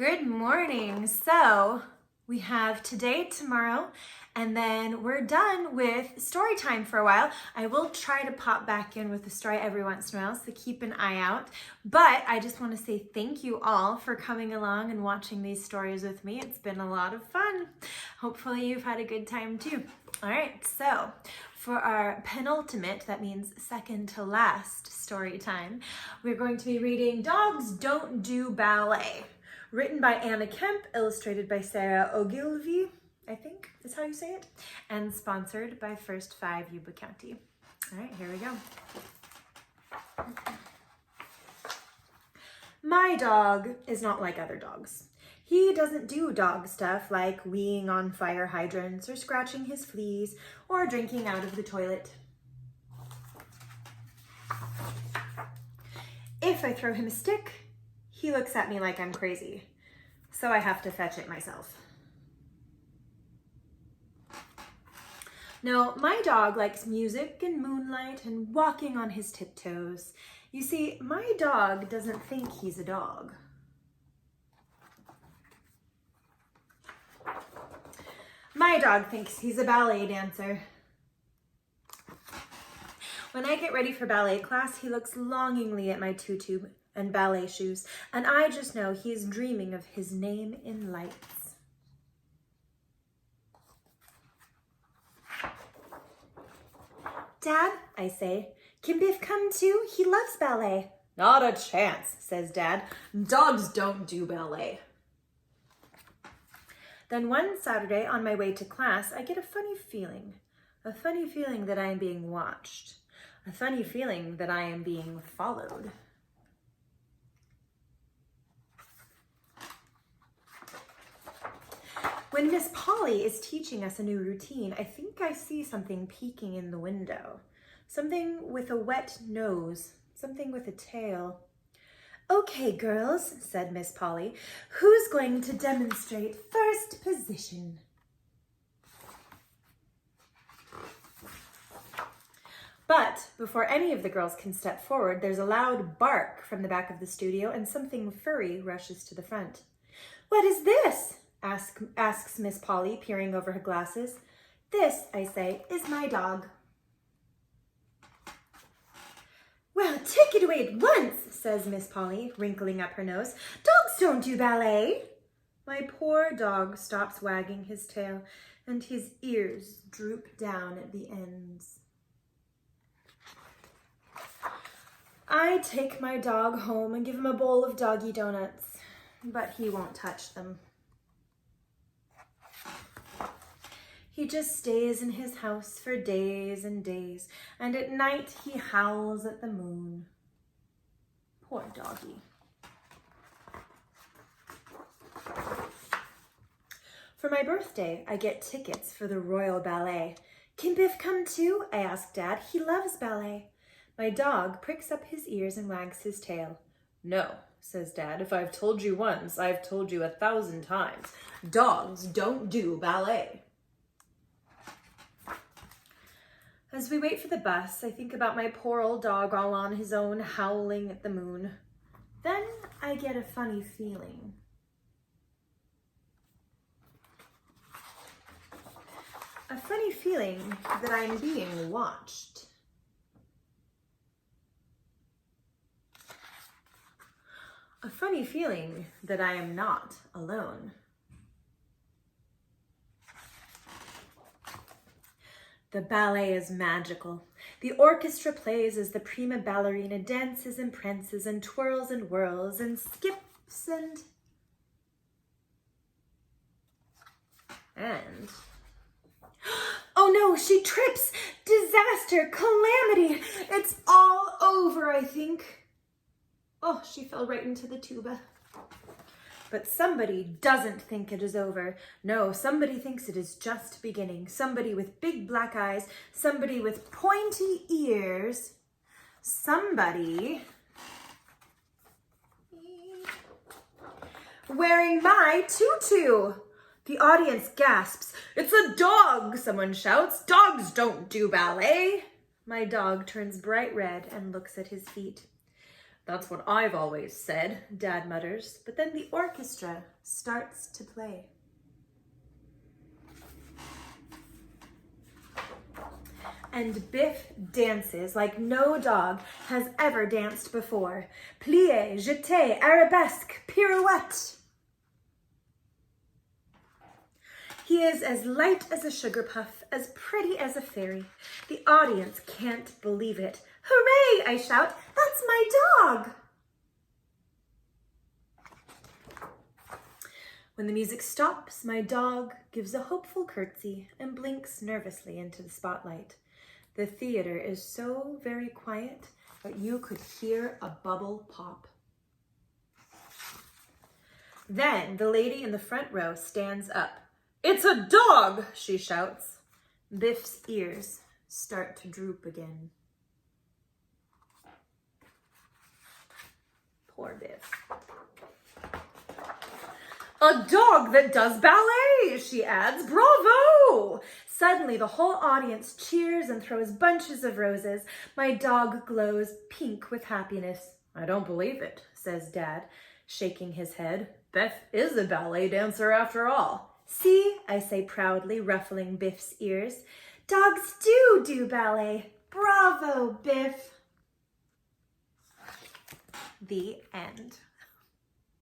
Good morning. So we have today, tomorrow, and then we're done with story time for a while. I will try to pop back in with a story every once in a while, so keep an eye out. But I just want to say thank you all for coming along and watching these stories with me. It's been a lot of fun. Hopefully you've had a good time too. All right, so for our penultimate, that means second to last story time, we're going to be reading Dogs Don't Do Ballet. Written by Anna Kemp, illustrated by Sarah Ogilvie, I think is how you say it, and sponsored by First Five Yuba County. All right, here we go. My dog is not like other dogs. He doesn't do dog stuff like weeing on fire hydrants or scratching his fleas or drinking out of the toilet. If I throw him a stick, he looks at me like I'm crazy, so I have to fetch it myself. No, my dog likes music and moonlight and walking on his tiptoes. You see, my dog doesn't think he's a dog. My dog thinks he's a ballet dancer. When I get ready for ballet class, he looks longingly at my tutu and ballet shoes, and I just know he's dreaming of his name in lights. Dad, I say, can Biff come too? He loves ballet. Not a chance, says Dad. Dogs don't do ballet. Then one Saturday on my way to class, I get a funny feeling that I am being watched, a funny feeling that I am being followed. When Miss Polly is teaching us a new routine, I think I see something peeking in the window. Something with a wet nose, something with a tail. Okay, girls, said Miss Polly, who's going to demonstrate first position? But before any of the girls can step forward, there's a loud bark from the back of the studio and something furry rushes to the front. What is this? Asks Miss Polly, peering over her glasses. This, I say, is my dog. Well, take it away at once, says Miss Polly, wrinkling up her nose. Dogs don't do ballet. My poor dog stops wagging his tail, and his ears droop down at the ends. I take my dog home and give him a bowl of doggy donuts, but he won't touch them. He just stays in his house for days and days, and at night he howls at the moon. Poor doggy. For my birthday, I get tickets for the Royal Ballet. Can Biff come too? I ask Dad. He loves ballet. My dog pricks up his ears and wags his tail. No, says Dad. If I've told you once, I've told you 1,000 times. Dogs don't do ballet. As we wait for the bus, I think about my poor old dog all on his own, howling at the moon. Then I get a funny feeling. A funny feeling that I'm being watched. A funny feeling that I am not alone. The ballet is magical. The orchestra plays as the prima ballerina dances and prances and twirls and whirls and skips and... Oh no, she trips! Disaster! Calamity! It's all over, I think. Oh, she fell right into the tuba. But somebody doesn't think it is over. No, somebody thinks it is just beginning. Somebody with big black eyes, somebody with pointy ears, somebody wearing my tutu. The audience gasps. It's a dog, someone shouts. Dogs don't do ballet. My dog turns bright red and looks at his feet. That's what I've always said, Dad mutters, but then the orchestra starts to play. And Biff dances like no dog has ever danced before. Plie, jeté, arabesque, pirouette. He is as light as a sugar puff, as pretty as a fairy. The audience can't believe it. Hooray, I shout, that's my dog! When the music stops, my dog gives a hopeful curtsy and blinks nervously into the spotlight. The theater is so very quiet that you could hear a bubble pop. Then the lady in the front row stands up. "It's a dog!" she shouts. Biff's ears start to droop again. Poor Biff. "A dog that does ballet," she adds. "Bravo!" Suddenly, the whole audience cheers and throws bunches of roses. My dog glows pink with happiness. "I don't believe it," says Dad, shaking his head. "Beth is a ballet dancer after all." "See," I say proudly, ruffling Biff's ears. "Dogs do ballet. Bravo, Biff." The end.